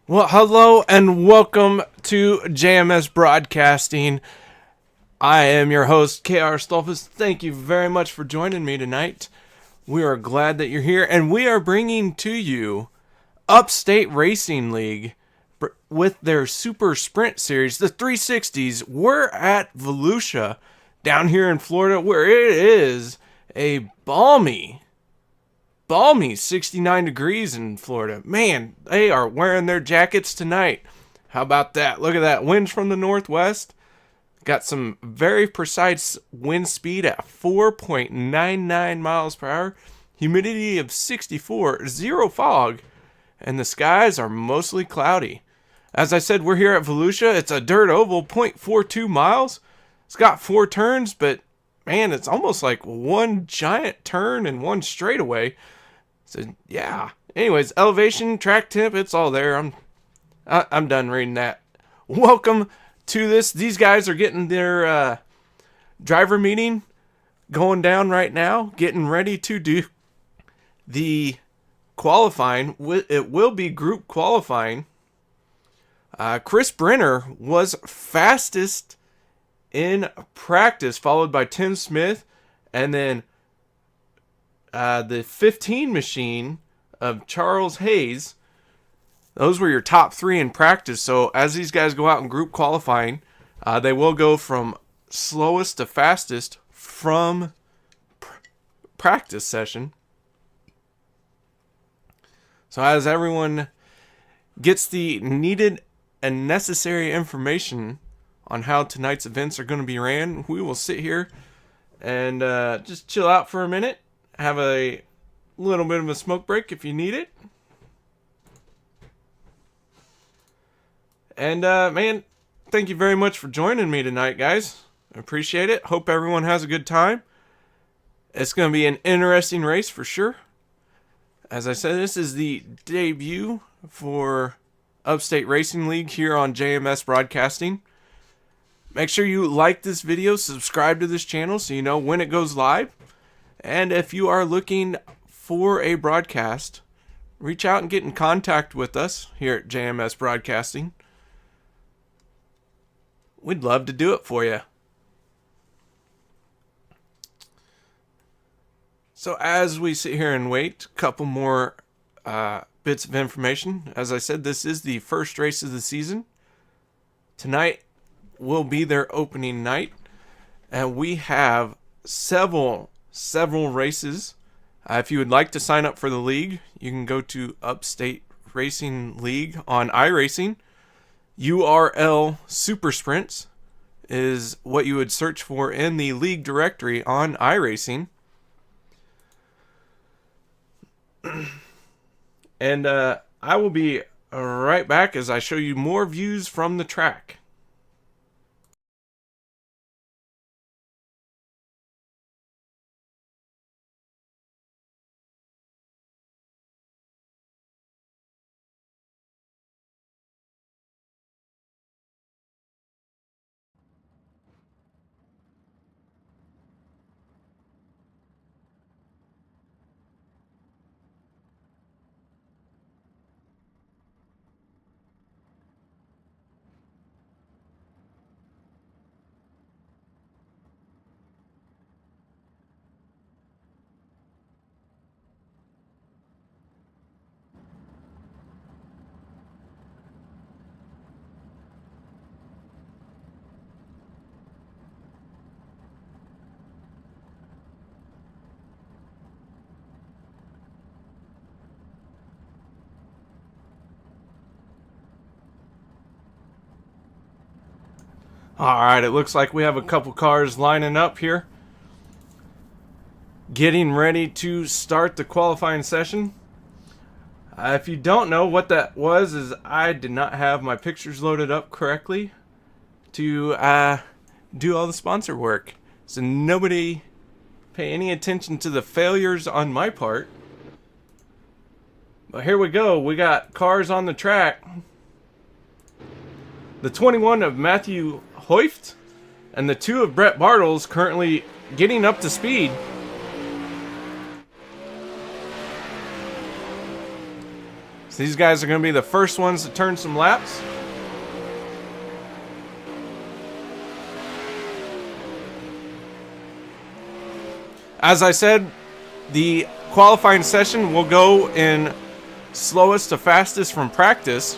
Well, hello and welcome to JMS Broadcasting. I am your host, KR Stolfus. Thank you very much for joining me tonight. We are glad that you're here, and we are bringing to you Upstate Racing League with their Super Sprint Series, the 360s. We're at Volusia down here in Florida, where it is a balmy 69 degrees in Florida. Man, they are wearing their jackets tonight. How about that? Look at that. Winds from the northwest. Got some very precise wind speed at 4.99 miles per hour. Humidity of 64, zero fog, and the skies are mostly cloudy. As I said, we're here at Volusia. It's a dirt oval, 0.42 miles. It's got 4 turns, but man, it's almost like one giant turn and one straightaway. So yeah. Anyways, elevation, track temp, it's all there. I'm done reading that. Welcome to this. These guys are getting their driver meeting going down right now, getting ready to do the qualifying. It will be group qualifying. Chris Brenner was fastest in practice, followed by Tim Smith, and then the 15 machine of Charles Hayes. Those were your top 3 in practice. So as these guys go out in group qualifying, they will go from slowest to fastest from practice session. So as everyone gets the needed and necessary information on how tonight's events are going to be ran, we will sit here and just chill out for a minute. Have a little bit of a smoke break if you need it. And, man, thank you very much for joining me tonight, guys. I appreciate it. Hope everyone has a good time. It's going to be an interesting race for sure. As I said, this is the debut for Upstate Racing League here on JMS Broadcasting. Make sure you like this video, subscribe to this channel so you know when it goes live. And if you are looking for a broadcast, reach out and get in contact with us here at JMS Broadcasting. We'd love to do it for you. So as we sit here and wait, a couple more bits of information. As I said, this is the first race of the season. Tonight will be their opening night, and we have several races. If you would like to sign up for the league, you can go to Upstate Racing League on iRacing. URL Super Sprints is what you would search for in the league directory on iRacing. And I will be right back as I show you more views from the track. Alright, it looks like we have a couple cars lining up here, getting ready to start the qualifying session. If you don't know what that was, is I did not have my pictures loaded up correctly to do all the sponsor work. So nobody pay any attention to the failures on my part. But here we go. We got cars on the track. The 21 of Matthew Hoyft and the 2 of Brett Bartles currently getting up to speed. So these guys are going to be the first ones to turn some laps. As I said, the qualifying session will go in slowest to fastest from practice.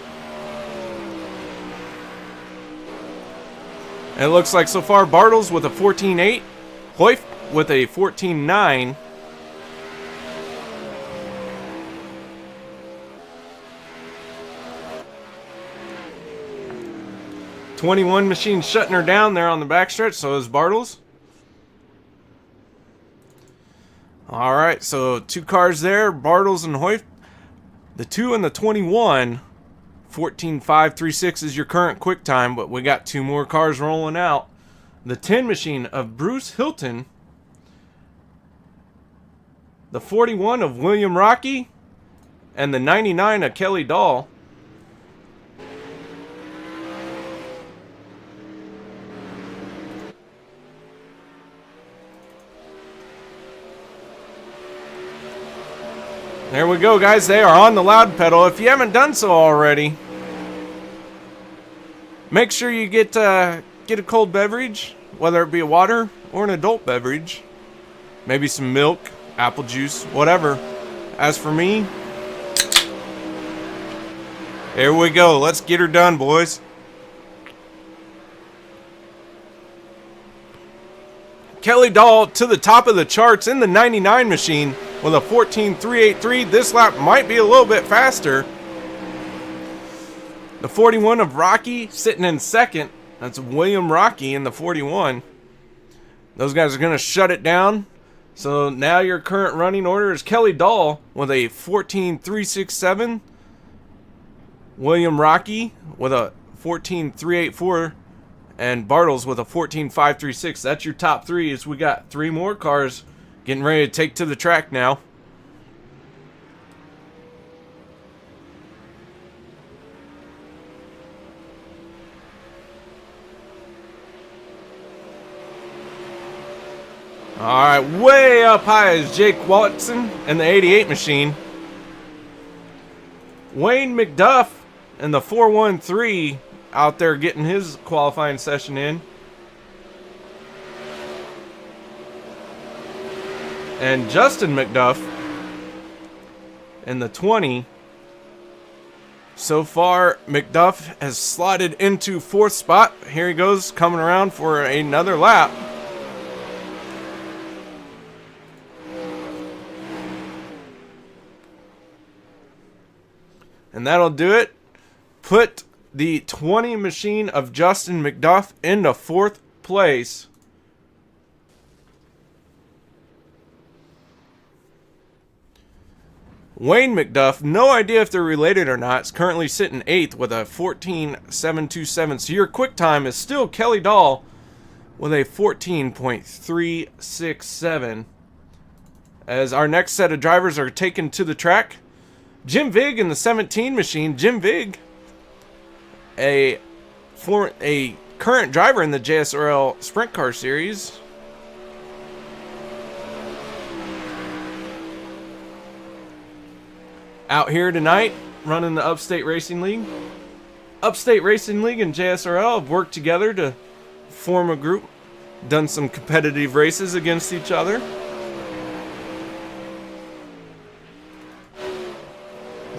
And it looks like so far Bartles with a 14.8, Hoyf with a 14.9. '21 machine shutting her down there on the backstretch, so is Bartles. Alright, so 2 cars there, Bartles and Hoyf. The 2 and the 21, 14.536 is your current quick time, but we got 2 more cars rolling out. The 10 machine of Bruce Hilton, the 41 of William Rocky, and the 99 of Kelly Dahl. There we go, guys. They are on the loud pedal. If you haven't done so already, make sure you get a cold beverage, whether it be a water or an adult beverage. Maybe some milk, apple juice, whatever. As for me, there we go. Let's get her done, boys. Kelly Dahl to the top of the charts in the 99 machine with a 14.383. This lap might be a little bit faster. The 41 of Rocky sitting in second. That's William Rocky in the 41. Those guys are going to shut it down. So now your current running order is Kelly Dahl with a 14.367. William Rocky with a 14.384. And Bartles with a 14.536. That's your top 3. As we got 3 more cars getting ready to take to the track now. Alright, way up high is Jake Watson in the 88 machine. Wayne McDuff in the 413 out there getting his qualifying session in. And Justin McDuff in the 20. So far, McDuff has slotted into 4th spot. Here he goes, coming around for another lap. And that'll do it. Put the 20 machine of Justin McDuff into 4th place. Wayne McDuff, no idea if they're related or not, is currently sitting 8th with a 14.727. So your quick time is still Kelly Dahl with a 14.367. As our next set of drivers are taken to the track, Jim Vig in the 17 machine. Jim Vig, a current driver in the JSRL Sprint Car Series. Out here tonight, running the Upstate Racing League. Upstate Racing League and JSRL have worked together to form a group, done some competitive races against each other.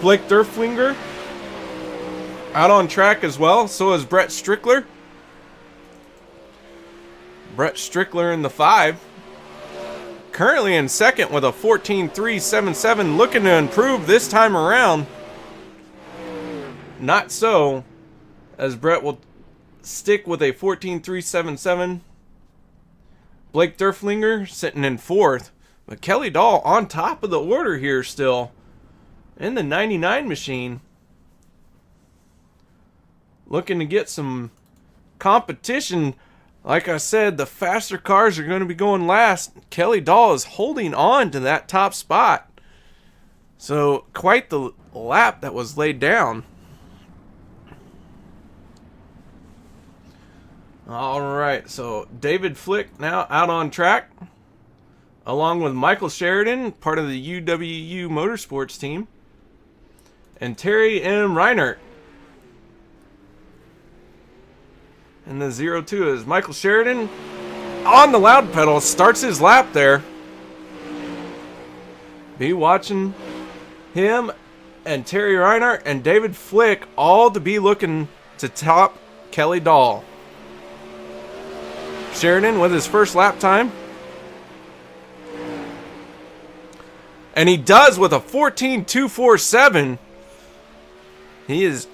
Blake Durflinger out on track as well. So is Brett Strickler. Brett Strickler in the 5. Currently in second with a 14.377. Looking to improve this time around. Not so, as Brett will stick with a 14.377. Blake Durflinger sitting in 4th. But Kelly Dahl on top of the order here still. In the 99 machine. Looking to get some competition. Like I said, the faster cars are going to be going last. Kelly Dahl is holding on to that top spot. So, quite the lap that was laid down. Alright, so David Flick now out on track. Along with Michael Sheridan, part of the UWU Motorsports team. and Terry M. Reinert. And the 0-2 is Michael Sheridan on the loud pedal, starts his lap there. Be watching him and Terry Reinert and David Flick all to be looking to top Kelly Dahl. Sheridan with his first lap time. And he does with a 14.247. He is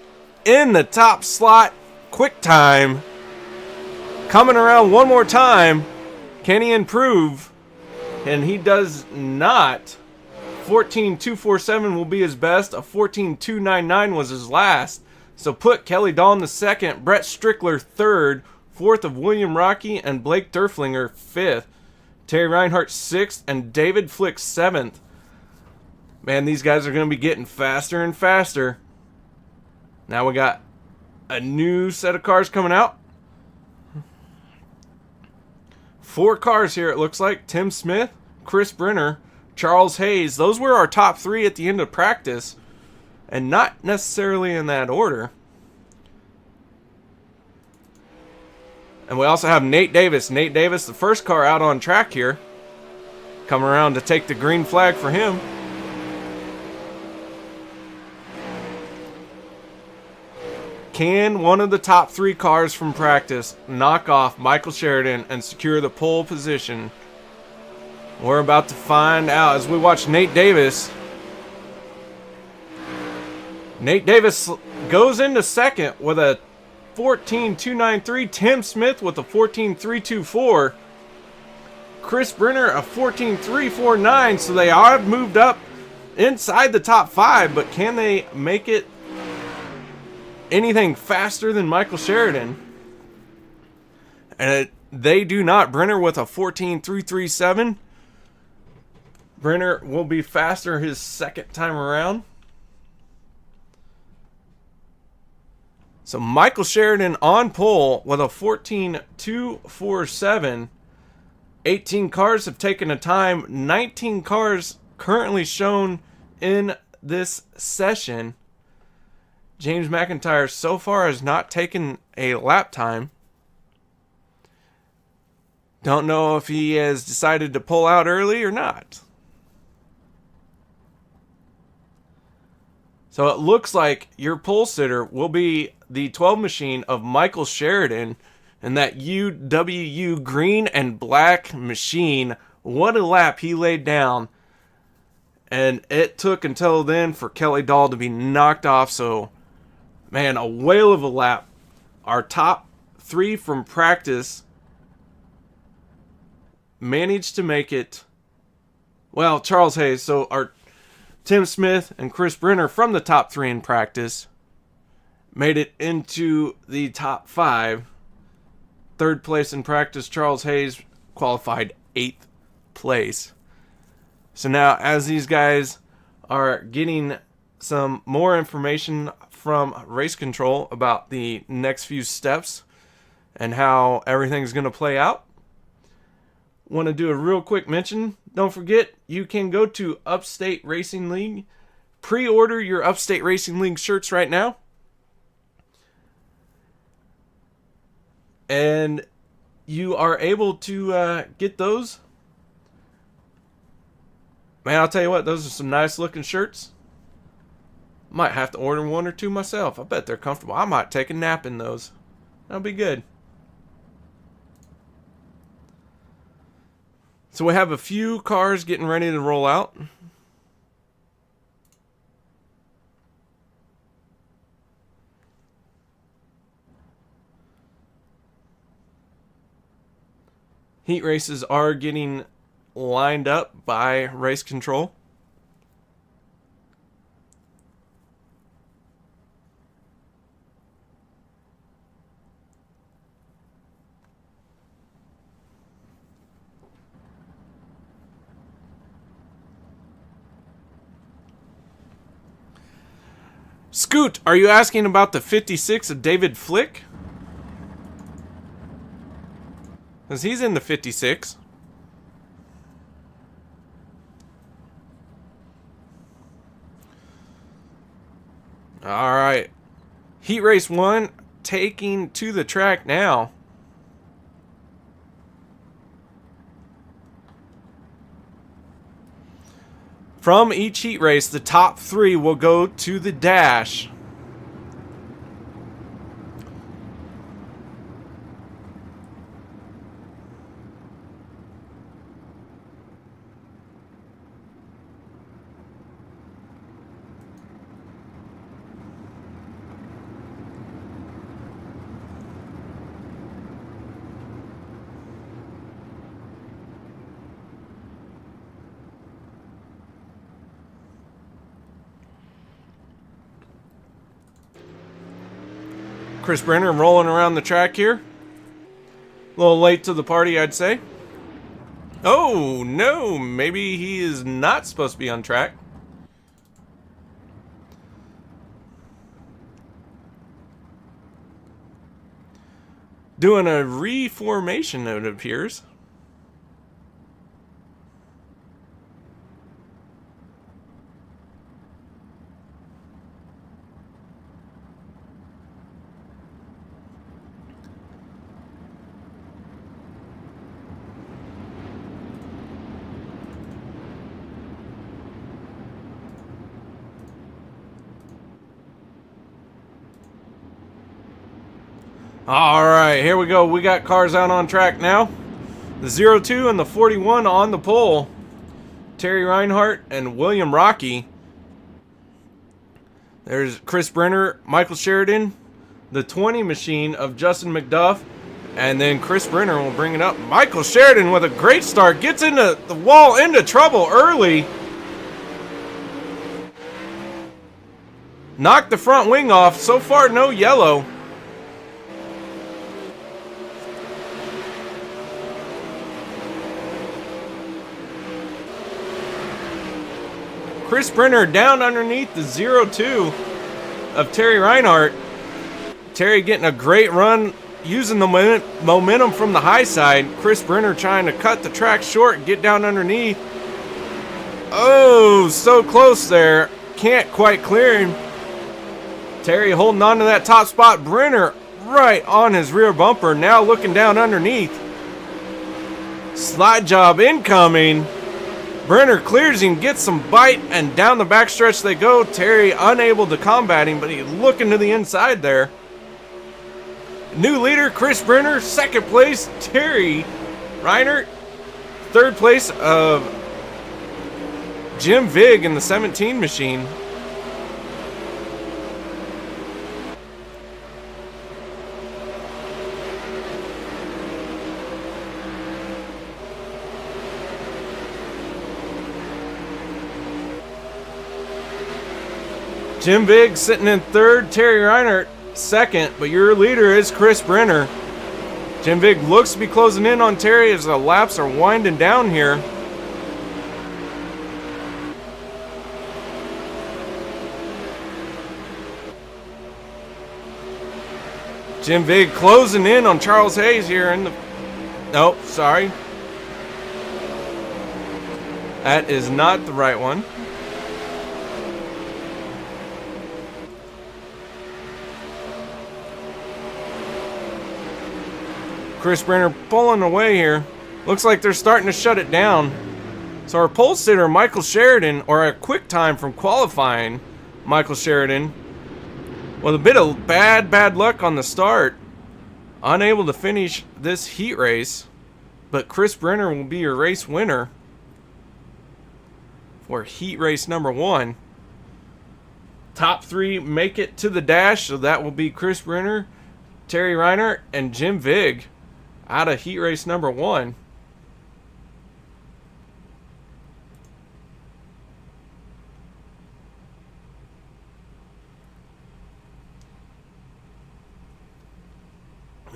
in the top slot. Quick time. Coming around one more time. Can he improve? And he does not. 14.247 will be his best. A 14.299 was his last. So put Kelly Dahl in the second. Brett Strickler third. Fourth of William Rocky and Blake Durflinger fifth. Terry Reinhardt sixth and David Flick seventh. Man, these guys are going to be getting faster and faster. Now we got a new set of cars coming out. 4 cars here, it looks like. Tim Smith, Chris Brenner, Charles Hayes. Those were our top 3 at the end of practice. And not necessarily in that order. And we also have Nate Davis. Nate Davis, the first car out on track here. Coming around to take the green flag for him. Can one of the top 3 cars from practice knock off Michael Sheridan and secure the pole position? We're about to find out as we watch Nate Davis. Nate Davis goes into second with a 14.293. Tim Smith with a 14.324. Chris Brenner a 14.349. So they have moved up inside the top 5, but can they make it anything faster than Michael Sheridan? And they do not. Brenner with a 14.337. Brenner will be faster his second time around. So Michael Sheridan on pole with a 14.247. 18 cars have taken a time. 19 cars currently shown in this session. James McIntyre so far has not taken a lap time. Don't know if he has decided to pull out early or not. So it looks like your pole sitter will be the 12 machine of Michael Sheridan and that UWU green and black machine. What a lap he laid down. And it took until then for Kelly Dahl to be knocked off. So, man, a whale of a lap. Our top 3 from practice managed to make it. Well, Charles Hayes. So our Tim Smith and Chris Brenner from the top 3 in practice made it into the top 5. Third place in practice, Charles Hayes qualified 8th place. So now, as these guys are getting some more information from race control about the next few steps and how everything's going to play out, want to do a real quick mention. Don't forget, you can go to Upstate Racing League. Pre-order your Upstate Racing League shirts right now. And you are able to get those. Man, I'll tell you what, those are some nice looking shirts. Might have to order 1 or 2 myself. I bet they're comfortable. I might take a nap in those. That'll be good. So we have a few cars getting ready to roll out. Heat races are getting lined up by race control. Scoot, are you asking about the 56 of David Flick? Because he's in the 56. All right. Heat race 1 taking to the track now. From each heat race, the top 3 will go to the dash. Chris Brenner rolling around the track here. A little late to the party, I'd say. Oh, no. Maybe he is not supposed to be on track. Doing a reformation, it appears. Alright, here we go. We got cars out on track now. The 02 and the 41 on the pole. Terry Reinhardt and William Rocky. There's Chris Brenner, Michael Sheridan, the 20 machine of Justin McDuff, and then Chris Brenner will bring it up. Michael Sheridan with a great start. Gets into the wall, into trouble early. Knocked the front wing off. So far, no yellow. Chris Brenner down underneath the 02 of Terry Reinhardt. Terry getting a great run, using the momentum from the high side. Chris Brenner trying to cut the track short and get down underneath. Oh, so close there. Can't quite clear him. Terry holding on to that top spot. Brenner right on his rear bumper. Now looking down underneath. Slide job incoming. Brenner clears him, gets some bite, and down the backstretch they go. Terry unable to combat him, but he's looking to the inside there. New leader, Chris Brenner. Second place, Terry Reinhardt. Third place of Jim Vig in the 17 machine. Jim Vig sitting in third, Terry Reinhardt second, but your leader is Chris Brenner. Jim Vig looks to be closing in on Terry as the laps are winding down here. Jim Vig closing in on Charles Hayes here in the... Nope, sorry. That is not the right one. Chris Brenner pulling away here. Looks like they're starting to shut it down. So our pole sitter, Michael Sheridan, or a quick time from qualifying, Michael Sheridan, with a bit of bad luck on the start. Unable to finish this heat race. But Chris Brenner will be your race winner for heat race number 1. Top 3 make it to the dash, so that will be Chris Brenner, Terry Reinhardt, and Jim Vig out of heat race number 1.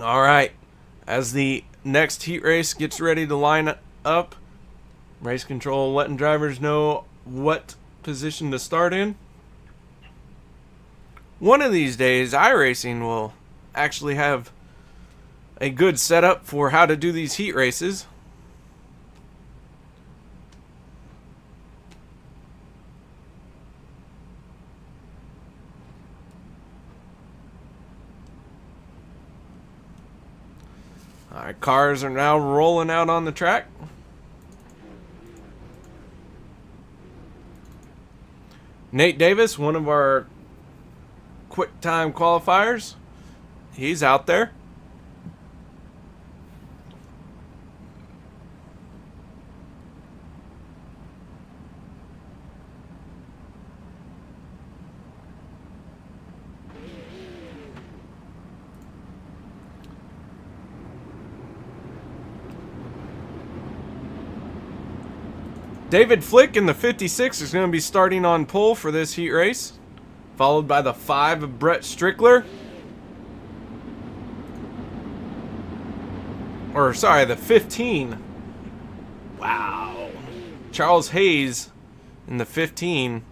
All right, as the next heat race gets ready to line up, race control letting drivers know what position to start in. One of these days, iRacing will actually have a good setup for how to do these heat races. All right, cars are now rolling out on the track. Nate Davis, one of our quick time qualifiers, he's out there. David Flick in the 56 is going to be starting on pole for this heat race, followed by the 5 of Brett Strickler. Or, sorry, the 15. Wow. Charles Hayes in the 15,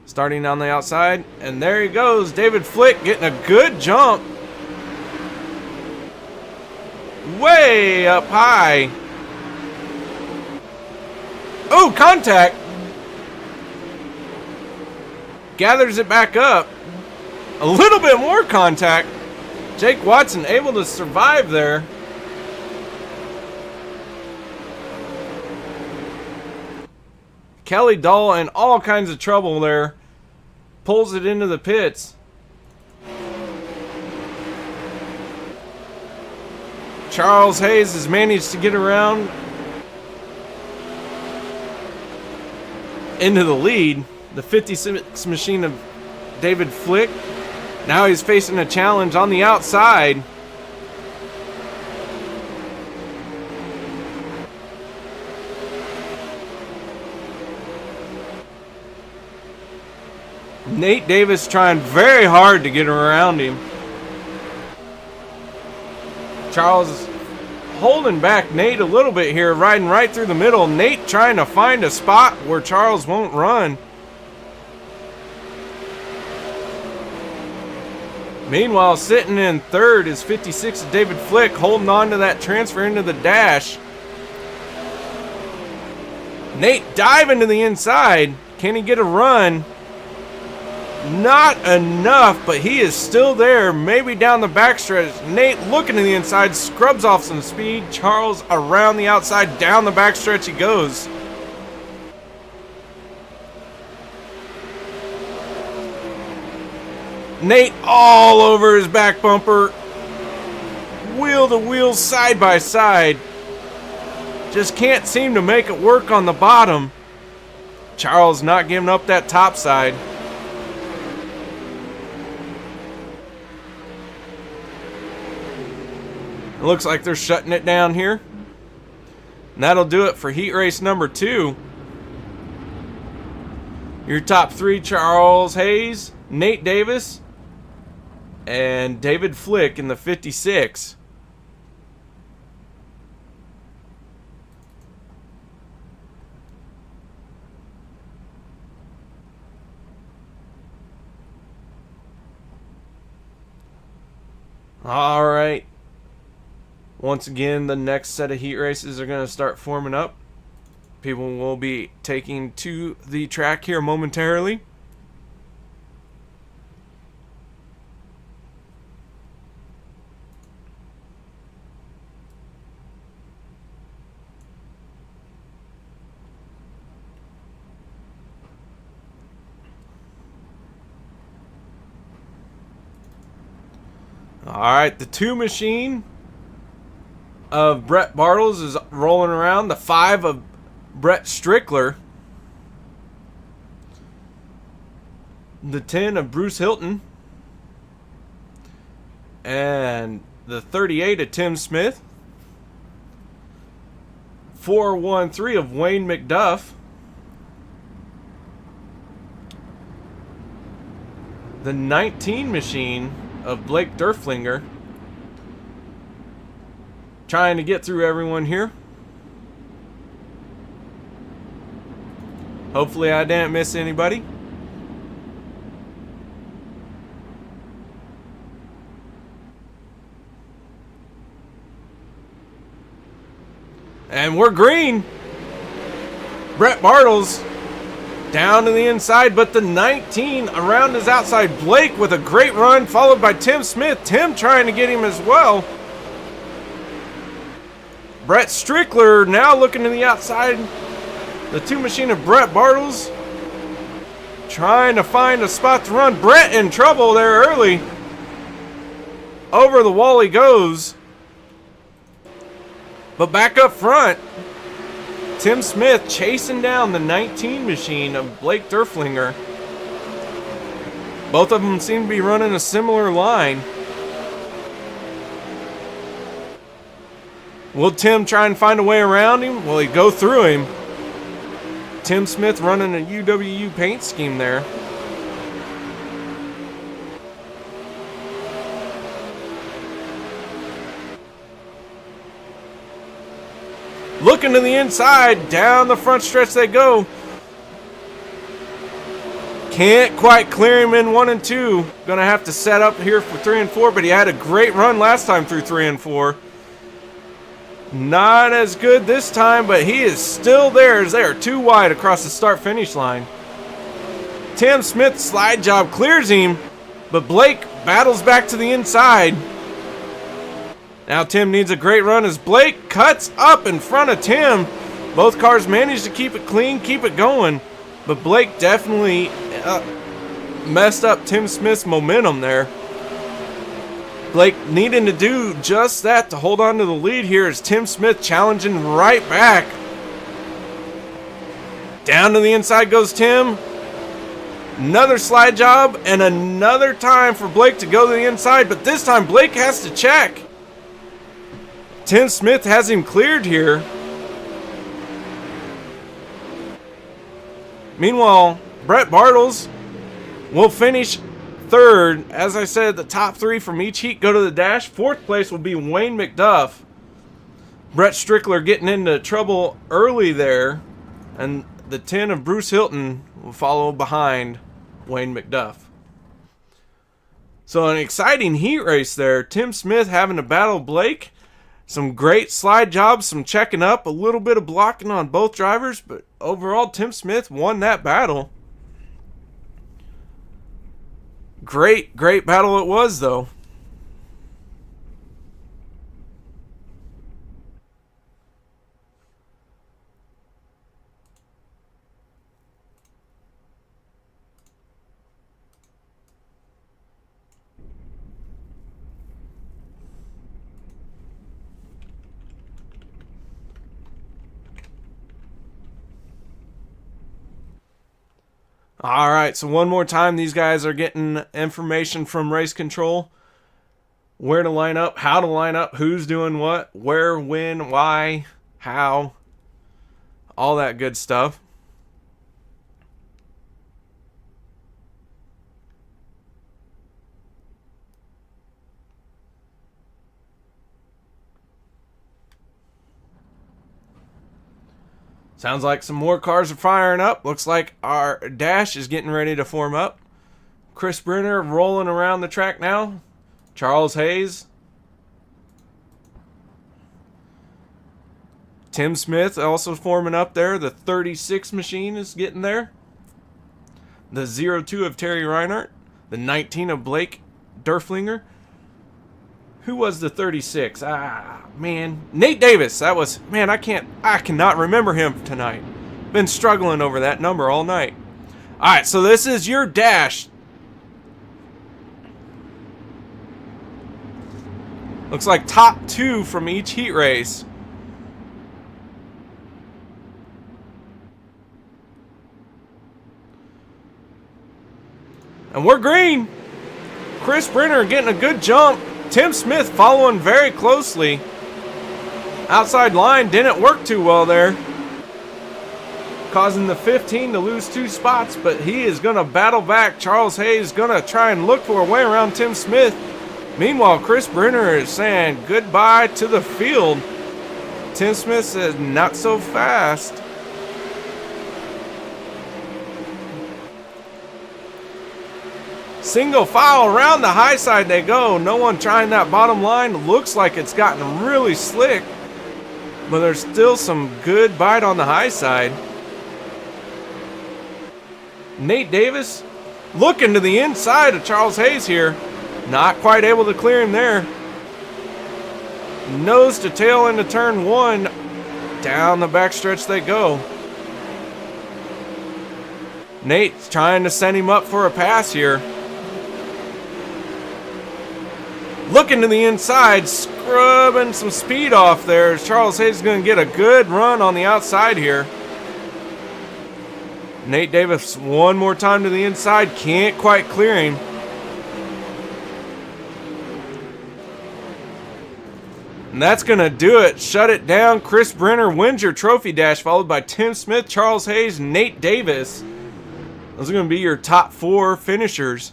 starting on the outside. And there he goes, David Flick getting a good jump. Way up high. Oh, contact. Gathers it back up. A little bit more contact. Jake Watson able to survive there. Kelly Dahl in all kinds of trouble there. Pulls it into the pits. Charles Hayes has managed to get around into the lead. The 56 machine of David Flick. Now he's facing a challenge on the outside. Nate Davis trying very hard to get around him. Charles is holding back Nate a little bit here, riding right through the middle. Nate trying to find a spot where Charles won't run. Meanwhile, sitting in third is 56 David Flick, holding on to that transfer into the dash. Nate diving to the inside. Can he get a run? Not enough, but he is still there, maybe down the backstretch. Nate looking to the inside, scrubs off some speed. Charles around the outside, down the backstretch he goes. Nate all over his back bumper. Wheel to wheel, side by side. Just can't seem to make it work on the bottom. Charles not giving up that top side. It looks like they're shutting it down here. And that'll do it for heat race number 2. Your top 3, Charles Hayes, Nate Davis, and David Flick in the 56. All right. Once again, the next set of heat races are going to start forming up. People will be taking to the track here momentarily. All right, the 2 machine of Brett Bartles is rolling around. The 5 of Brett Strickler. The 10 of Bruce Hilton. And the 38 of Tim Smith. 413 of Wayne McDuff. The 19 machine of Blake Durflinger. Trying to get through everyone here. Hopefully I didn't miss anybody. And we're green. Brett Bartles down to the inside, but the 19 around his outside. Blake with a great run, followed by Tim Smith. Tim trying to get him as well. Brett Strickler now looking to the outside. The two machine of Brett Bartles trying to find a spot to run. Brett in trouble there early. Over the wall he goes. But back up front, Tim Smith chasing down the 19 machine of Blake Derflinger. Both of them seem to be running a similar line. Will Tim try and find a way around him? Will he go through him? Tim Smith running a UWU paint scheme there. Looking to the inside, down the front stretch they go. Can't quite clear him in 1 and 2. Gonna have to set up here for 3 and 4, but he had a great run last time through 3 and 4. Not as good this time, but he is still there as they are too wide across the start-finish line. Tim Smith's slide job clears him, but Blake battles back to the inside. Now Tim needs a great run as Blake cuts up in front of Tim. Both cars manage to keep it clean, keep it going, but Blake definitely messed up Tim Smith's momentum there. Blake needing to do just that to hold on to the lead here as Tim Smith challenging right back. Down to the inside goes Tim. Another slide job and another time for Blake to go to the inside, but this time Blake has to check. Tim Smith has him cleared here. Meanwhile, Brett Bartles will finish third. As I said, the top 3 from each heat go to the dash. 4th place will be Wayne McDuff. Brett Strickler getting into trouble early there. And the 10 of Bruce Hilton will follow behind Wayne McDuff. So an exciting heat race there. Tim Smith having to battle Blake. Some great slide jobs, some checking up, a little bit of blocking on both drivers. But overall, Tim Smith won that battle. Great battle it was, though. All right, so one more time, these guys are getting information from race control. Where to line up, how to line up, who's doing what, where, when, why, how, all that good stuff. Sounds like some more cars are firing up. Looks like our dash is getting ready to form up. Chris Brenner rolling around the track now. Charles Hayes. Tim Smith also forming up there. The 36 machine is getting there. The 02 of Terry Reinhardt. The 19 of Blake Derflinger. Who was the 36? Man. Nate Davis. That was, man, I cannot remember him tonight. Been struggling over that number all night. All right, so this is your dash. Looks like top 2 from each heat race. And we're green. Chris Brenner getting a good jump. Tim Smith following very closely. Outside line didn't work too well there, causing the 15 to lose 2 spots, but he is going to battle back. Charles Hayes going to try and look for a way around Tim Smith. Meanwhile, Chris Brenner is saying goodbye to the field. Tim Smith says not so fast. Single file around the high side they go. No one trying that bottom line. Looks like it's gotten really slick, but there's still some good bite on the high side. Nate Davis looking to the inside of Charles Hayes here. Not quite able to clear him there. Nose to tail into turn 1. Down the backstretch they go. Nate's trying to send him up for a pass here. Looking to the inside, scrubbing some speed off there. Charles Hayes is going to get a good run on the outside here. Nate Davis one more time to the inside, can't quite clear him. And that's going to do it. Shut it down. Chris Brenner wins your trophy dash, followed by Tim Smith, Charles Hayes, Nate Davis. Those are going to be your top 4 finishers.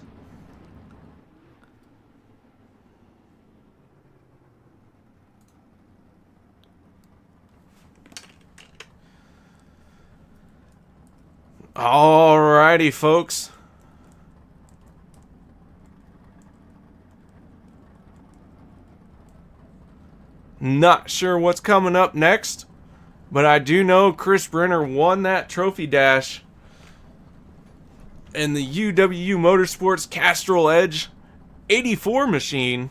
Alrighty, folks. Not sure what's coming up next, but I do know Chris Brenner won that trophy dash in the UWU Motorsports Castrol Edge 84 machine.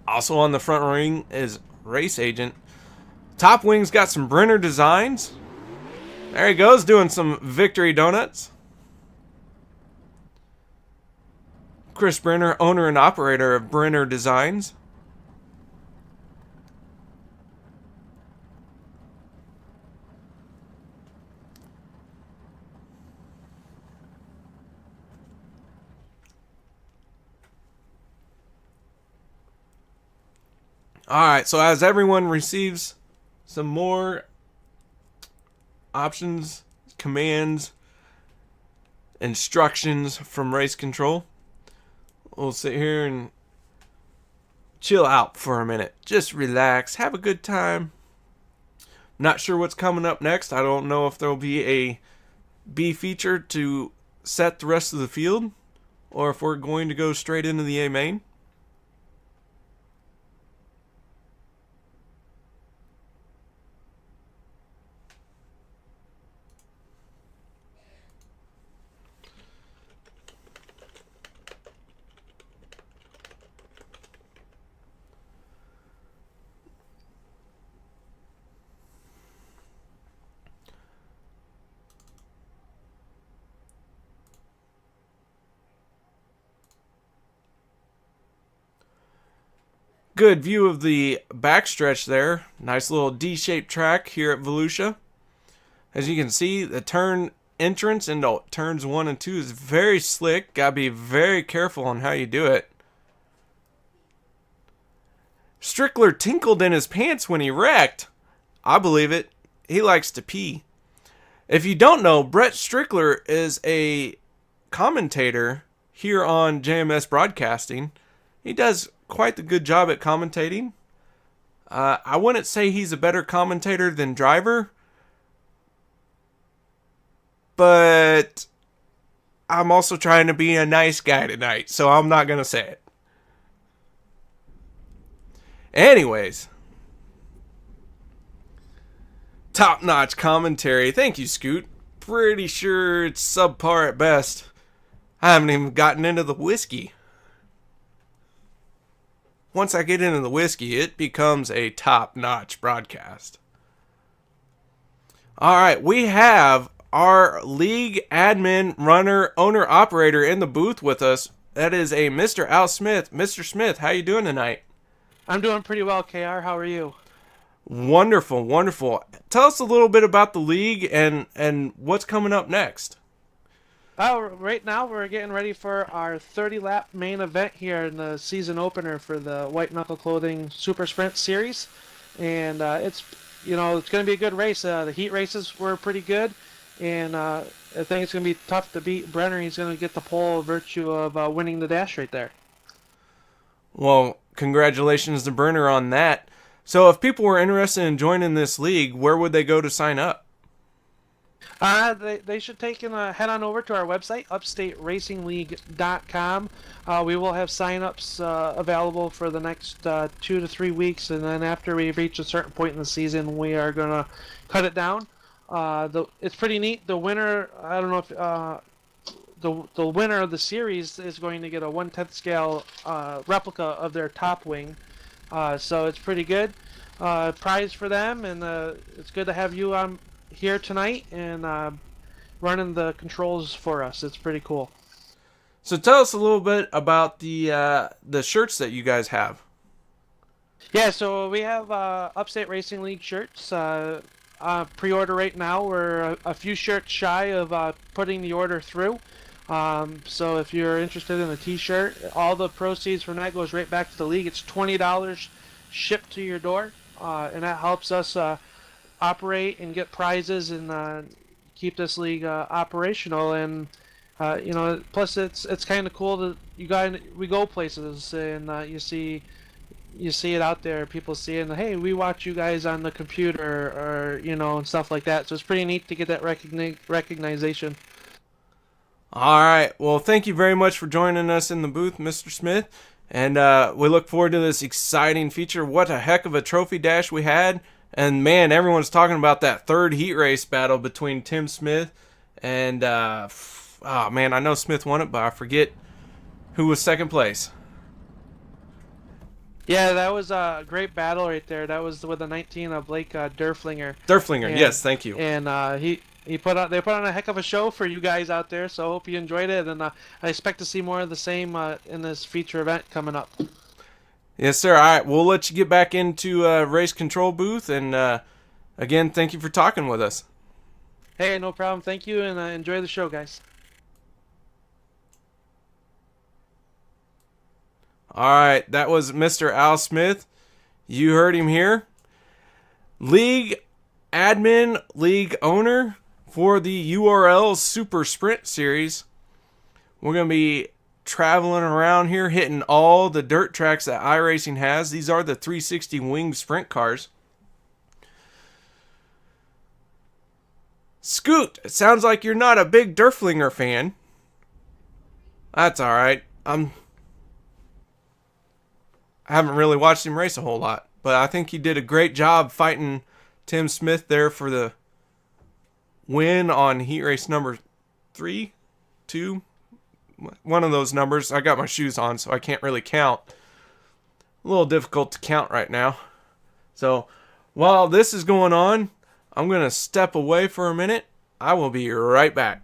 Also on the front ring is Race Agent. Top Wing's got some Brenner designs. There he goes, doing some victory donuts. Chris Brenner, owner and operator of Brenner Designs. Alright, so as everyone receives some more options, commands, instructions from Race Control, we'll sit here and chill out for a minute. Just relax, have a good time. Not sure what's coming up next. I don't know if there'll be a B feature to set the rest of the field, or if we're going to go straight into the A main. Good view of the backstretch there. Nice little D-shaped track here at Volusia. As you can see, the turn entrance into turns 1 and 2 is very slick. Gotta be very careful on how you do it. Strickler tinkled in his pants when he wrecked. I believe it. He likes to pee. If you don't know, Brett Strickler is a commentator here on JMS Broadcasting. He does quite the good job at commentating. I wouldn't say he's a better commentator than driver, but I'm also trying to be a nice guy tonight, so I'm not going to say it. Anyways, top-notch commentary. Thank you, Scoot. Pretty sure it's subpar at best. I haven't even gotten into the whiskey. Once I get into the whiskey, it becomes a top-notch broadcast. Alright, we have our league admin, runner, owner, operator in the booth with us. That is a Mr. Al Smith. Mr. Smith, how you doing tonight? I'm doing pretty well, KR. How are you? Wonderful, wonderful. Tell us a little bit about the league and what's coming up next. Right now we're getting ready for our 30-lap main event here in the season opener for the White Knuckle Clothing Super Sprint Series, and it's going to be a good race. The heat races were pretty good, and I think it's going to be tough to beat Brenner. He's going to get the pole virtue of winning the dash right there. Well, congratulations to Brenner on that. So if people were interested in joining this league, where would they go to sign up? They should head on over to our website, upstateracingleague.com. We will have sign-ups available for the next 2 to 3 weeks, and then after we reach a certain point in the season, we are going to cut it down. It's pretty neat. The winner, I don't know if the winner of the series is going to get a 1/10 scale replica of their top wing. So it's pretty good prize for them, and it's good to have you on here tonight and running the controls for us. It's pretty cool. So tell us a little bit about the shirts that you guys have. Yeah, so we have Upstate Racing League shirts. Pre-order right now. We're a few shirts shy of putting the order through. So if you're interested in a t-shirt, all the proceeds from that goes right back to the league. It's $20 shipped to your door, and that helps us operate and get prizes and keep this league operational. And plus it's kind of cool that we go places and you see it out there. People see it, and hey, we watch you guys on the computer, or and stuff like that. So it's pretty neat to get that recognition. All right. Well, thank you very much for joining us in the booth, Mr. Smith. And we look forward to this exciting feature. What a heck of a trophy dash we had. And, man, everyone's talking about that third heat race battle between Tim Smith and, oh, man, I know Smith won it, but I forget who was second place. Yeah, that was a great battle right there. That was with the 19 of Blake Derflinger. Derflinger, yes, thank you. And they put on a heck of a show for you guys out there. So I hope you enjoyed it, and I expect to see more of the same in this feature event coming up. Yes, sir. All right, we'll let you get back into race control booth, and again, thank you for talking with us. Hey, no problem. Thank you, and enjoy the show, guys. All right, that was Mr. Al Smith. You heard him here. League admin, league owner for the URL Super Sprint Series. We're going to be traveling around here, hitting all the dirt tracks that iRacing has. These are the 360 winged sprint cars. Scoot, it sounds like you're not a big Derflinger fan. That's all right. I haven't really watched him race a whole lot, but I think he did a great job fighting Tim Smith there for the win on heat race number 3, 2, one of those numbers. I got my shoes on, so I can't really count. A little difficult to count right now. So while this is going on, I'm going to step away for a minute. I will be right back.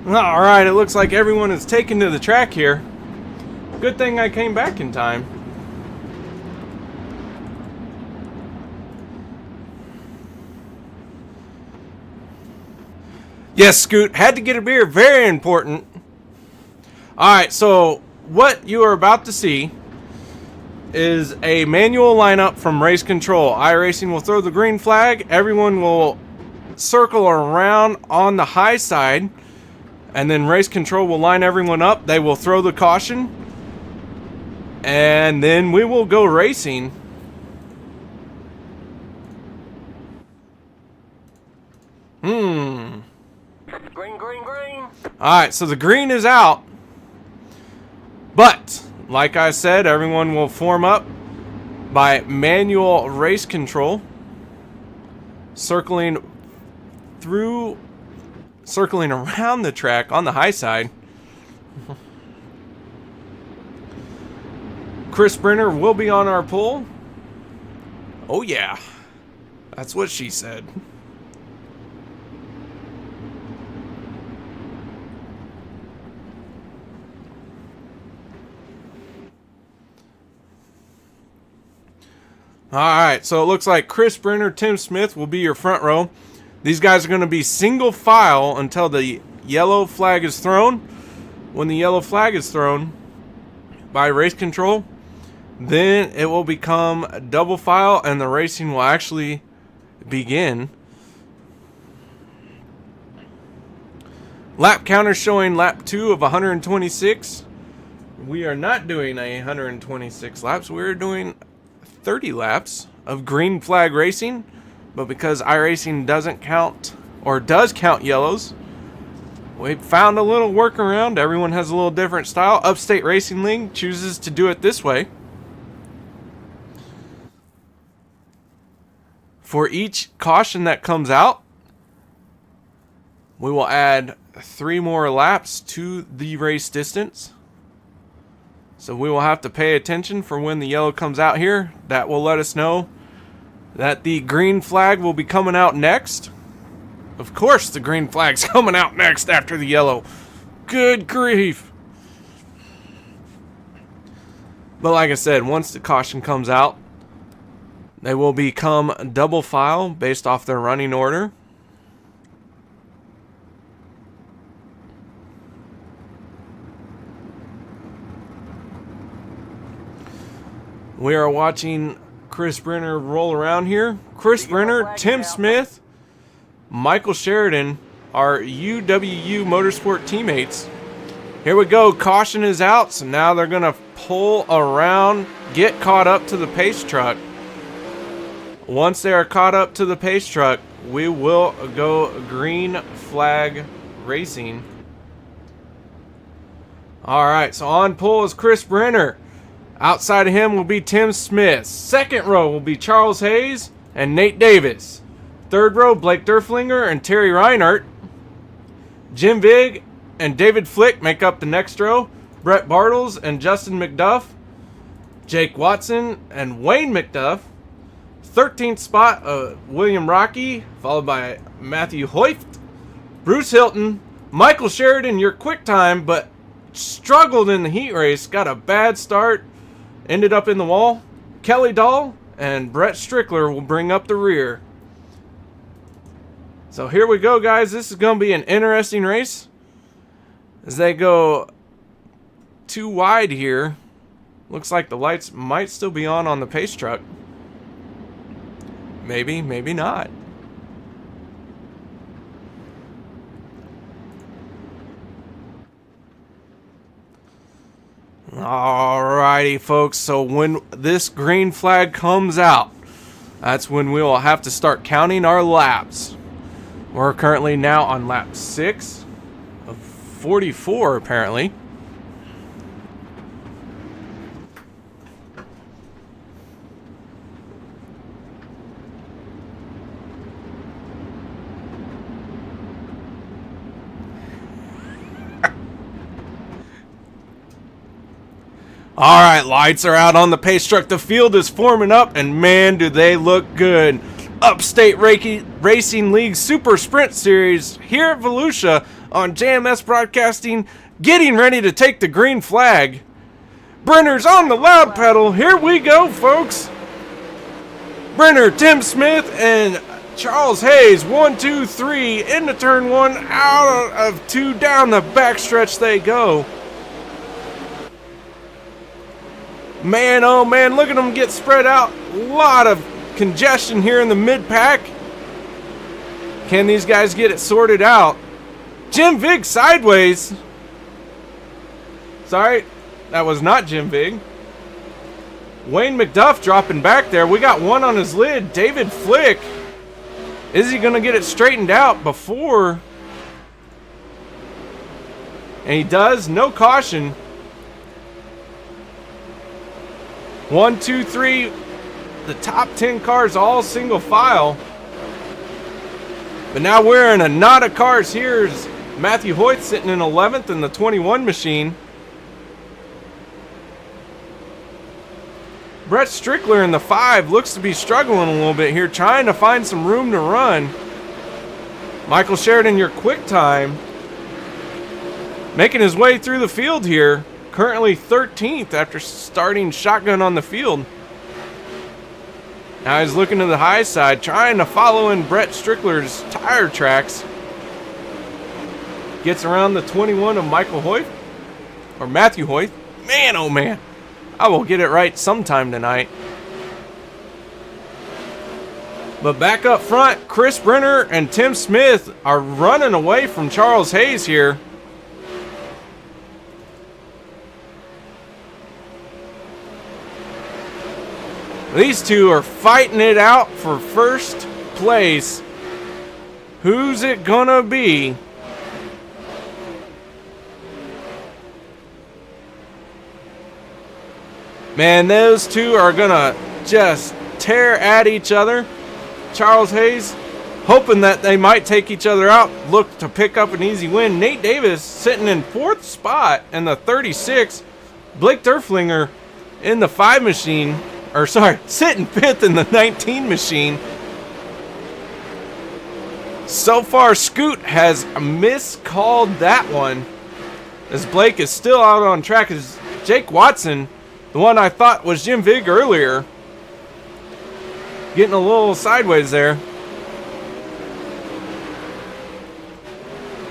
All right, it looks like everyone is taken to the track here. Good thing I came back in time. Yes, Scoot, had to get a beer. Very important. All right, so what you are about to see is a manual lineup from race control. iRacing will throw the green flag. Everyone will circle around on the high side, and then race control will line everyone up. They will throw the caution, and then we will go racing. Green, green, green. Alright, so the green is out. But, like I said, everyone will form up by manual race control. Circling around the track on the high side. Chris Brenner will be on our pole. Oh yeah, that's what she said. Alright, so it looks like Chris Brenner, Tim Smith will be your front row. These guys are going to be single file until the yellow flag is thrown. When the yellow flag is thrown by race control, then it will become double file and the racing will actually begin. Lap counter showing lap 2 of 126. We are not doing 126 laps. We're doing 30 laps of green flag racing, but because iRacing doesn't count, or does count yellows, we found a little workaround. Everyone has a little different style. Upstate Racing League chooses to do it this way. For each caution that comes out, we will add 3 more laps to the race distance. So we will have to pay attention for when the yellow comes out here. That will let us know that the green flag will be coming out next. Of course the green flag's coming out next after the yellow. Good grief. But like I said, once the caution comes out, they will become double file based off their running order. We are watching Chris Brenner roll around here. Chris Brenner, Tim Smith, Michael Sheridan are UWU Motorsport teammates. Here we go. Caution is out, so now they're going to pull around, get caught up to the pace truck. Once they are caught up to the pace truck, we will go green flag racing. All right, so on pole is Chris Brenner. Outside of him will be Tim Smith. Second row will be Charles Hayes and Nate Davis. Third row, Blake Durflinger and Terry Reinhardt. Jim Vig and David Flick make up the next row. Brett Bartles and Justin McDuff. Jake Watson and Wayne McDuff. 13th spot, William Rocky, followed by Matthew Hoyft. Bruce Hilton. Michael Sheridan, your quick time, but struggled in the heat race. Got a bad start. Ended up in the wall. Kelly Dahl and Brett Strickler will bring up the rear. So here we go, guys. This is going to be an interesting race as they go too wide here. Looks like the lights might still be on the pace truck. Maybe, maybe not. Alrighty, folks. So when this green flag comes out, that's when we will have to start counting our laps. We're currently now on lap 6 of 44, apparently. Alright, lights are out on the pace truck. The field is forming up, and man, do they look good. Upstate Racing League Super Sprint Series here at Volusia on JMS Broadcasting, getting ready to take the green flag. Brenner's on the loud pedal. Here we go, folks. Brenner, Tim Smith, and Charles Hayes. 1, 2, 3 into turn 1, out of 2, down the backstretch they go. Man, oh man, look at them get spread out. A lot of congestion here in the mid-pack. Can these guys get it sorted out? Jim Vig sideways. Sorry, that was not Jim Vig. Wayne McDuff dropping back there. We got one on his lid. David Flick. Is he going to get it straightened out before? And he does. No caution. 1, 2, 3. The top 10 cars all single file. But now we're in a knot of cars here. Matthew Hoyt sitting in 11th in the 21 machine. Brett Strickler in the 5 looks to be struggling a little bit here, trying to find some room to run. Michael Sheridan, your quick time, making his way through the field here. Currently 13th after starting shotgun on the field. Now he's looking to the high side, trying to follow in Brett Strickler's tire tracks. Gets around the 21 of Michael Hoyt, or Matthew Hoyt. Man, oh man. I will get it right sometime tonight. But back up front, Chris Brenner and Tim Smith are running away from Charles Hayes here. These two are fighting it out for first place. Who's it gonna be? Man, those two are gonna just tear at each other. Charles Hayes hoping that they might take each other out, look to pick up an easy win. Nate Davis sitting in 4th spot in the 36. Blake Durflinger in the 5 machine, or sorry, sitting 5th in the 19 machine. So far, Scoot has miscalled that one, as Blake is still out on track. As Jake Watson, the one I thought was Jim Vig earlier, getting a little sideways there.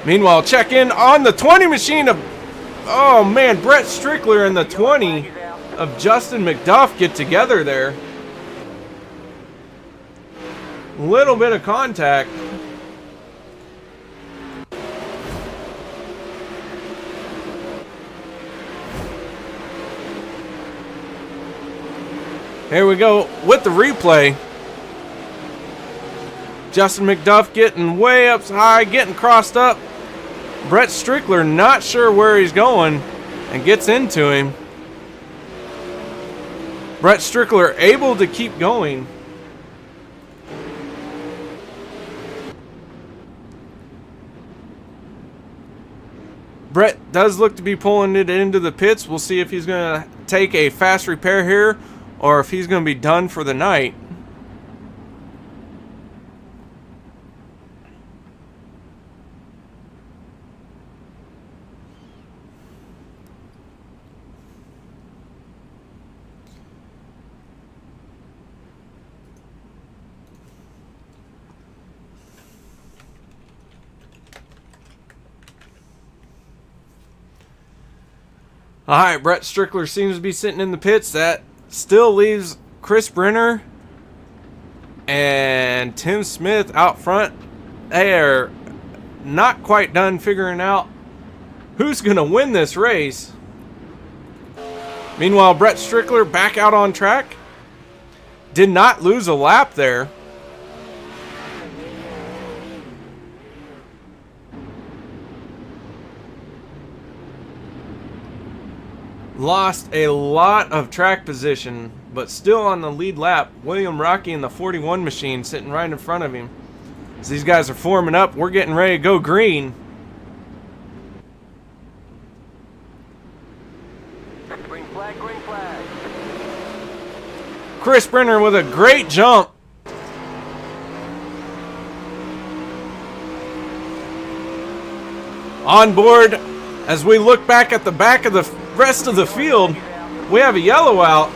Meanwhile, check in on the 20 machine of, oh man, Brett Strickler and the 20 of Justin McDuff get together there. Little bit of contact. Here we go with the replay. Justin McDuff getting way up high, getting crossed up. Brett Strickler not sure where he's going and gets into him. Brett Strickler able to keep going. Brett does look to be pulling it into the pits. We'll see if he's going to take a fast repair here or if he's going to be done for the night. All right, Brett Strickler seems to be sitting in the pits. That still leaves Chris Brenner and Tim Smith out front. They are not quite done figuring out who's going to win this race. Meanwhile, Brett Strickler back out on track. Did not lose a lap there. Lost a lot of track position, but still on the lead lap. William Rocky in the 41 machine sitting right in front of him. As these guys are forming up, we're getting ready to go green. Green flag, green flag. Chris Brenner with a great jump. On board, as we look back at the back of the rest of the field, we have a yellow out.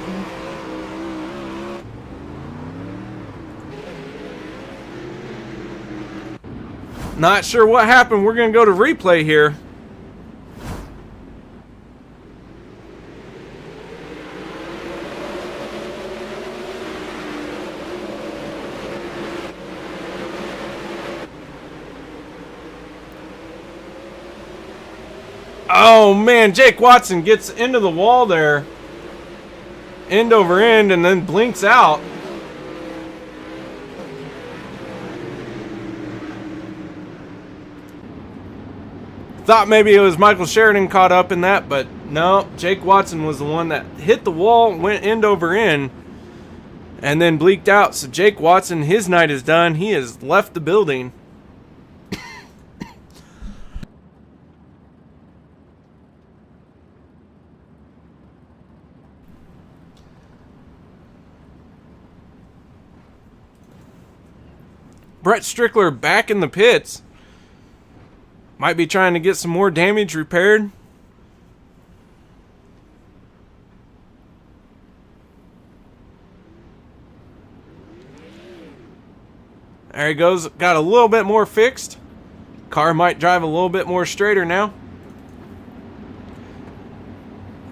Not sure what happened. We're going to go to replay here. Oh, man. Jake Watson gets into the wall there. End over end and then blinks out. Thought maybe it was Michael Sheridan caught up in that, but no. Jake Watson was the one that hit the wall, went end over end, and then bleaked out. So Jake Watson, his night is done. He has left the building. Brett Strickler back in the pits. Might be trying to get some more damage repaired. There he goes. Got a little bit more fixed. Car might drive a little bit more straighter now.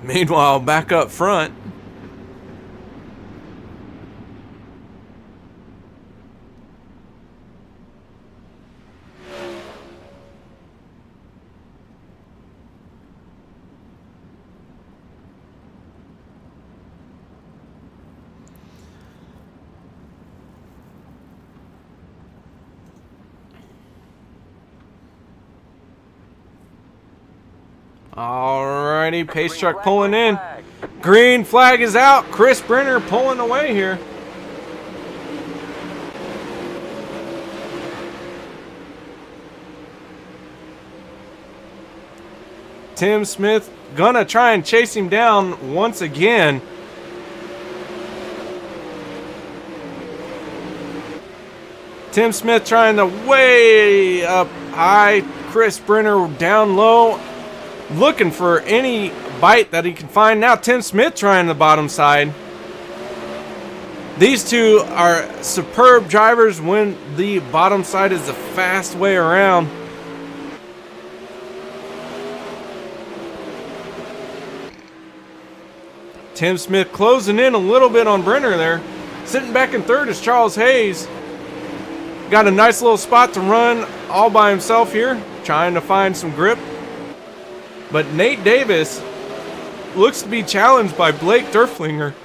Meanwhile, back up front. Alrighty, pace truck pulling in. Green flag is out. Chris Brenner pulling away here. Tim Smith gonna try and chase him down once again. Tim Smith trying to way up high. Chris Brenner down low. Looking for any bite that he can find. Now Tim Smith trying the bottom side. These two are superb drivers when the bottom side is the fast way around. Tim Smith closing in a little bit on Brenner there. Sitting back in third is Charles Hayes. Got a nice little spot to run all by himself here. Trying to find some grip. But Nate Davis looks to be challenged by Blake Durflinger.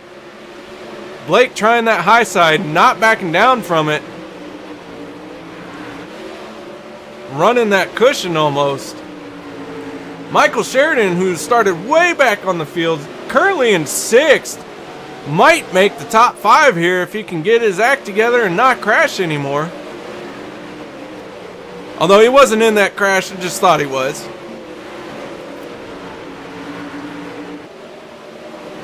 Blake trying that high side, not backing down from it. Running that cushion almost. Michael Sheridan, who started way back on the field, currently in 6th, might make the top 5 here if he can get his act together and not crash anymore. Although he wasn't in that crash, I just thought he was.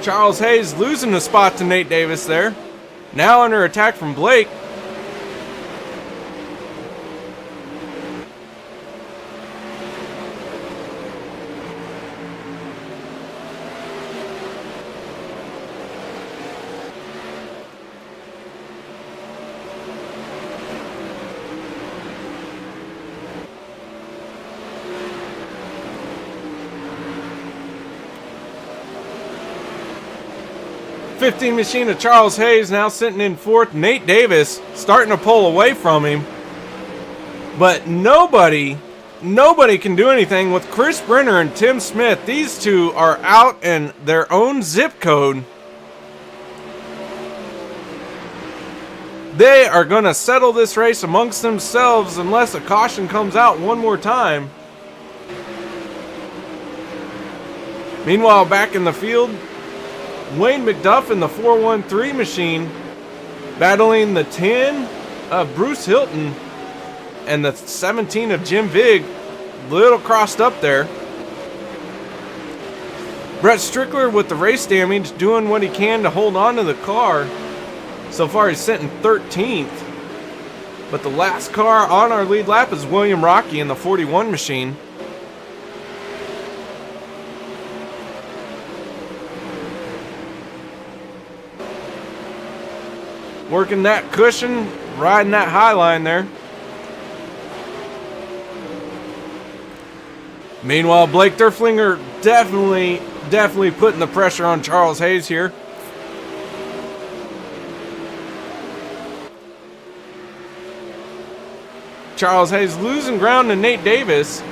Charles Hayes losing the spot to Nate Davis there. Now under attack from Blake. '15 machine of Charles Hayes now sitting in 4th. Nate Davis starting to pull away from him. But nobody can do anything with Chris Brenner and Tim Smith. These two are out in their own zip code. They are going to settle this race amongst themselves unless a caution comes out one more time. Meanwhile, back in the field, Wayne McDuff in the 413 machine battling the 10 of Bruce Hilton and the 17 of Jim Vigg. Little crossed up there. Brett Strickler with the race damage doing what he can to hold on to the car. So far he's sitting 13th. But the last car on our lead lap is William Rocky in the 41 machine. Working that cushion, riding that high line there. Meanwhile, Blake Durflinger definitely putting the pressure on Charles Hayes here. Charles Hayes losing ground to Nate Davis.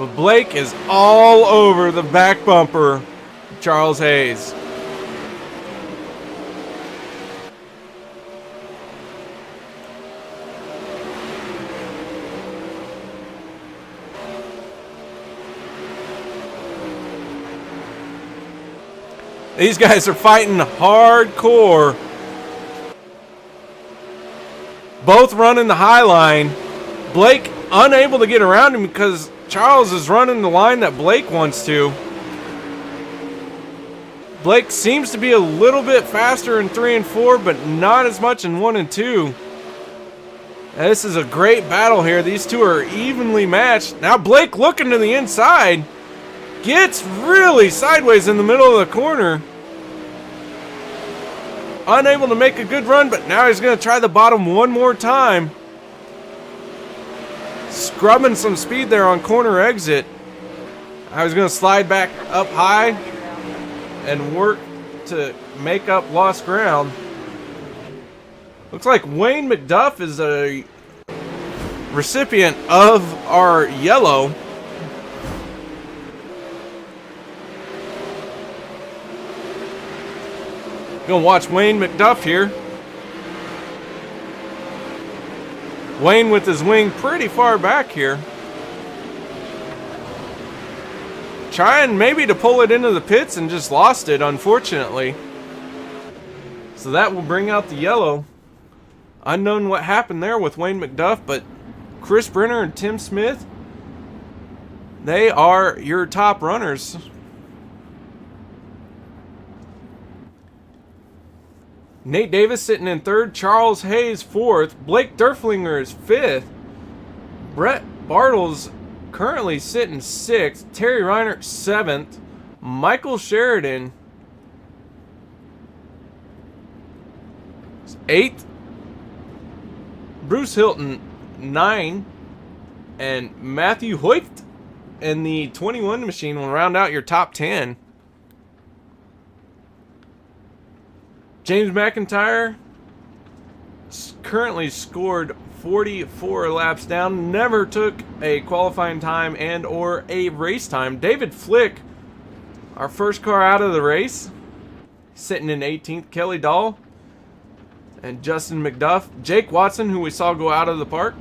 But Blake is all over the back bumper, Charles Hayes. These guys are fighting hardcore. Both running the high line. Blake unable to get around him because Charles is running the line that Blake wants to. Blake seems to be a little bit faster in 3 and 4, but not as much in 1 and 2. This is a great battle here. These two are evenly matched. Now Blake looking to the inside. Gets really sideways in the middle of the corner. Unable to make a good run, but now he's going to try the bottom one more time. Scrubbing some speed there on corner exit. I was going to slide back up high and work to make up lost ground. Looks like Wayne McDuff is a recipient of our yellow. Gonna watch Wayne McDuff here. Wayne with his wing pretty far back here. Trying maybe to pull it into the pits and just lost it, unfortunately. So that will bring out the yellow. Unknown what happened there with Wayne McDuff, but Chris Brenner and Tim Smith, they are your top runners. Nate Davis sitting in 3rd, Charles Hayes 4th, Blake Derflinger is 5th, Brett Bartles currently sitting 6th, Terry Reinert 7th, Michael Sheridan 8th, Bruce Hilton 9, and Matthew Hoyt in the 21 machine will round out your top 10. James McIntyre currently scored 44 laps down, never took a qualifying time and or a race time. David Flick, our first car out of the race, sitting in 18th. Kelly Dahl and Justin McDuff. Jake Watson, who we saw go out of the park.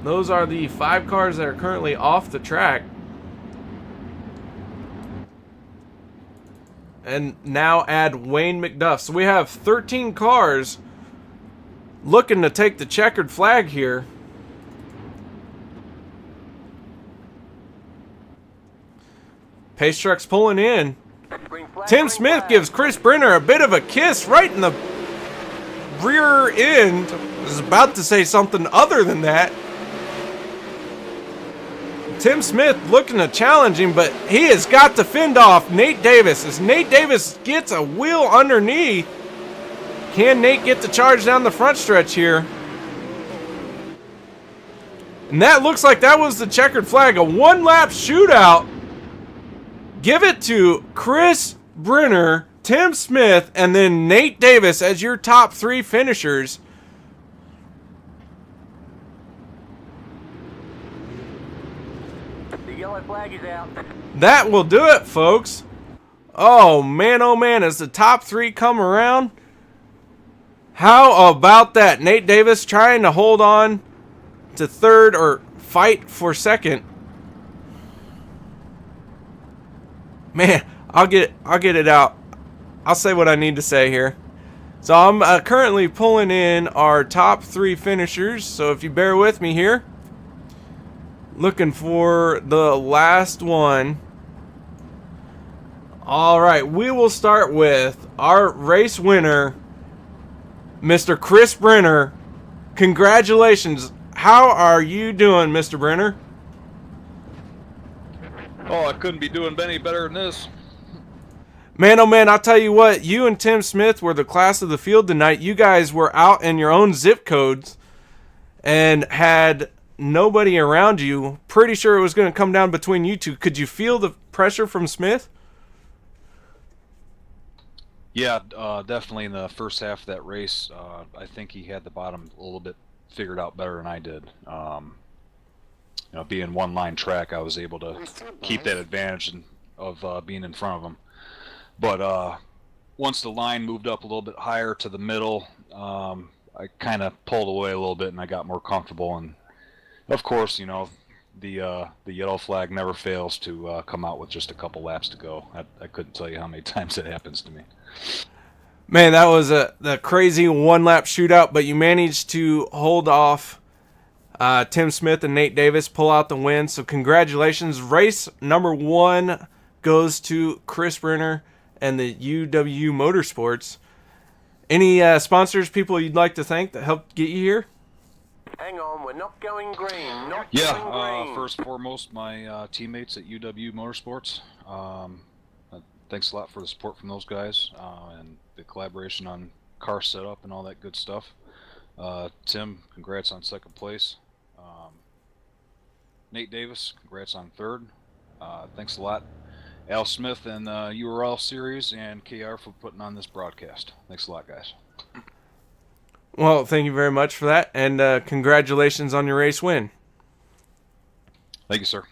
Those are the 5 cars that are currently off the track. And now add Wayne McDuff. So we have 13 cars looking to take the checkered flag here. Pace truck's pulling in. Tim Smith gives Chris Brenner a bit of a kiss right in the rear end. I was about to say something other than that. Tim Smith looking to challenge him, but he has got to fend off Nate Davis. As Nate Davis gets a wheel underneath, can Nate get the charge down the front stretch here? And that looks like that was the checkered flag. A 1-lap shootout. Give it to Chris Brenner, Tim Smith, and then Nate Davis as your top 3 finishers. Yellow flag is out. That will do it, folks. Oh man, as the top 3 come around. How about that? Nate Davis trying to hold on to 3rd or fight for 2nd. Man, I'll get it out. I'll say what I need to say here. So I'm currently pulling in our top 3 finishers. So if you bear with me here. Looking for the last one. Alright, we will start with our race winner, Mr. Chris Brenner. Congratulations. How are you doing, Mr. Brenner? Oh, I couldn't be doing any better than this. Man, oh man, I'll tell you what. You and Tim Smith were the class of the field tonight. You guys were out in your own zip codes and had nobody around you. Pretty sure it was going to come down between you two. Could you feel the pressure from Smith? Yeah, definitely in the first half of that race. I think he had the bottom a little bit figured out better than I did. being one line track, I was able to keep that advantage of being in front of them. But once the line moved up a little bit higher to the middle, I kind of pulled away a little bit and I got more comfortable. And of course, the yellow flag never fails to come out with just a couple laps to go. I couldn't tell you how many times it happens to me. Man, that was the crazy one-lap shootout, but you managed to hold off Tim Smith and Nate Davis, pull out the win. So congratulations. Race number 1 goes to Chris Brenner and the UW Motorsports. Any sponsors, people you'd like to thank that helped get you here? Hang on, we're not going green. Not Yeah, going green. first and foremost, my teammates at UW Motorsports. Thanks a lot for the support from those guys and the collaboration on car setup and all that good stuff. Tim, congrats on second place. Nate Davis, congrats on third. Thanks a lot. Al Smith and URL Series and KR for putting on this broadcast. Thanks a lot, guys. Well, thank you very much for that, and congratulations on your race win. Thank you, sir.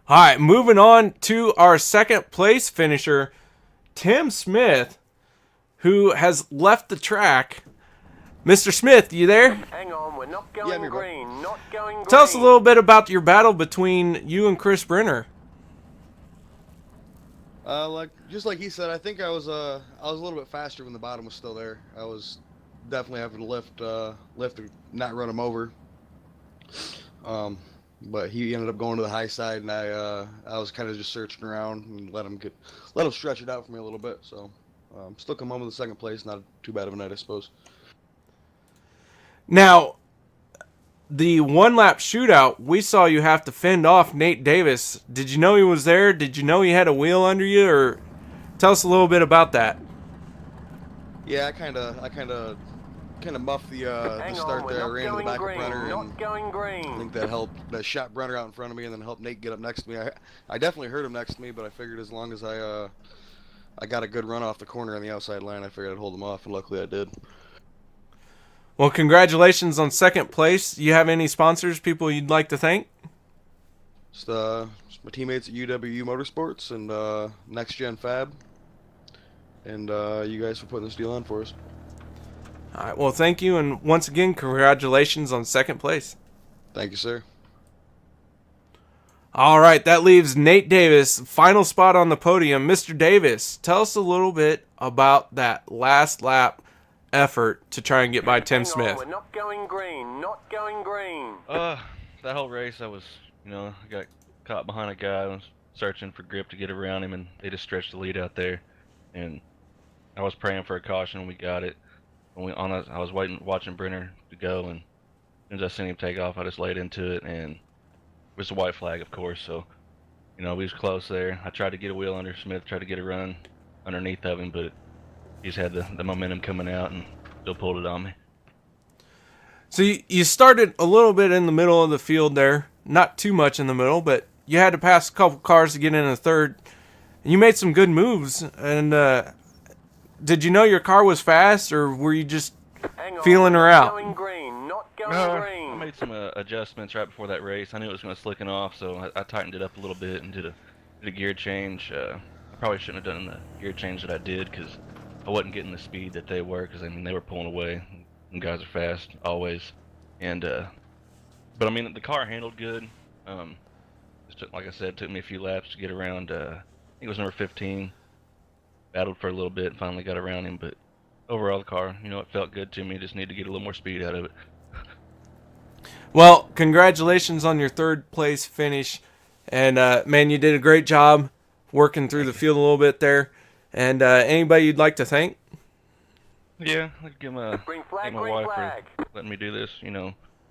All right, moving on to our second place finisher, Tim Smith, who has left the track. Mr. Smith, you there? Hang on, we're not going green. Not going green. Tell us a little bit about your battle between you and Chris Brenner. Just like he said, I think I was a little bit faster when the bottom was still there. I was definitely having to lift to not run him over. But he ended up going to the high side, and I was kind of just searching around and let him stretch it out for me a little bit. So still come home with the second place. Not too bad of a night, I suppose. Now, the one-lap shootout, we saw you have to fend off Nate Davis. Did you know he was there? Did you know he had a wheel under you? Or tell us a little bit about that. Yeah, I kind of muffed the start there. I ran to the back of Brenner, not going green. I think that helped. That shot Brenner out in front of me, and then helped Nate get up next to me. I definitely heard him next to me, but I figured as long as I got a good run off the corner on the outside line, I figured I'd hold him off, and luckily I did. Well, congratulations on second place. Do you have any sponsors, people you'd like to thank? Just my teammates at UW Motorsports and Next Gen Fab, and you guys for putting this deal on for us. All right, well, thank you, and once again, congratulations on second place. Thank you, sir. All right, that leaves Nate Davis, final spot on the podium. Mr. Davis, tell us a little bit about that last lap effort to try and get by Tim Smith. We're not going green. Not going green. That whole race, I was, I got caught behind a guy. I was searching for grip to get around him, and they just stretched the lead out there. And I was praying for a caution, and we got it. I was watching Brenner to go, and as soon as I seen him take off, I just laid into it, and it was a white flag, of course. So, we was close there. I tried to get a wheel under Smith, tried to get a run underneath of him, but he just had the momentum coming out and still pulled it on me. So you started a little bit in the middle of the field there, not too much in the middle, but you had to pass a couple cars to get in a third. And you made some good moves. And did you know your car was fast, or were you just feeling her out? Not going green. Not going green. I made some adjustments right before that race. I knew it was going to slicking off, so I tightened it up a little bit and did a gear change. I probably shouldn't have done the gear change that I did because I wasn't getting the speed that they were, because they were pulling away. And guys are fast always, and but the car handled good. Like I said, it took me a few laps to get around. I think it was number 15. Battled for a little bit, and finally got around him. But overall, the car, it felt good to me. Just need to get a little more speed out of it. Well, congratulations on your third place finish, and man, you did a great job working through the field a little bit there. And anybody you'd like to thank? Yeah, I'd give my wife flag. for letting me do this,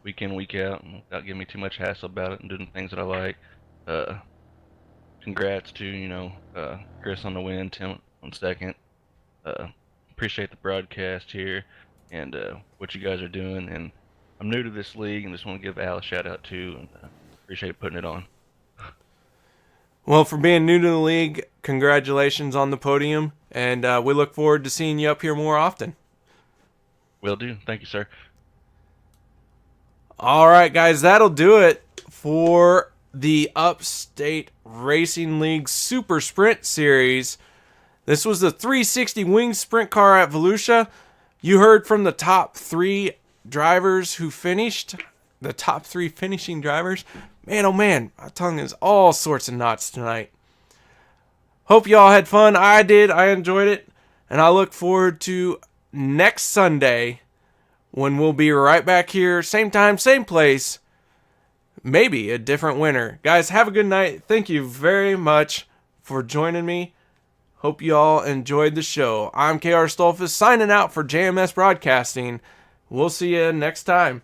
week in, week out, without giving me too much hassle about it and doing things that I like. Congrats to, Chris on the win, Tim on second. Appreciate the broadcast here and what you guys are doing. And I'm new to this league and just want to give Al a shout out too, and appreciate putting it on. Well, for being new to the league, congratulations on the podium, and we look forward to seeing you up here more often. Will do. Thank you, sir. All right, guys, that'll do it. for the Upstate Racing League Super Sprint Series. This was the 360 wing sprint car at Volusia. You heard from the top 3 drivers who finished. The top 3 finishing drivers. Man, oh man, my tongue is all sorts of knots tonight. Hope y'all had fun. I did. I enjoyed it. And I look forward to next Sunday when we'll be right back here. Same time, same place. Maybe a different winner. Guys, have a good night. Thank you very much for joining me. Hope you all enjoyed the show. I'm KR Stolfus signing out for JMS Broadcasting. We'll see you next time.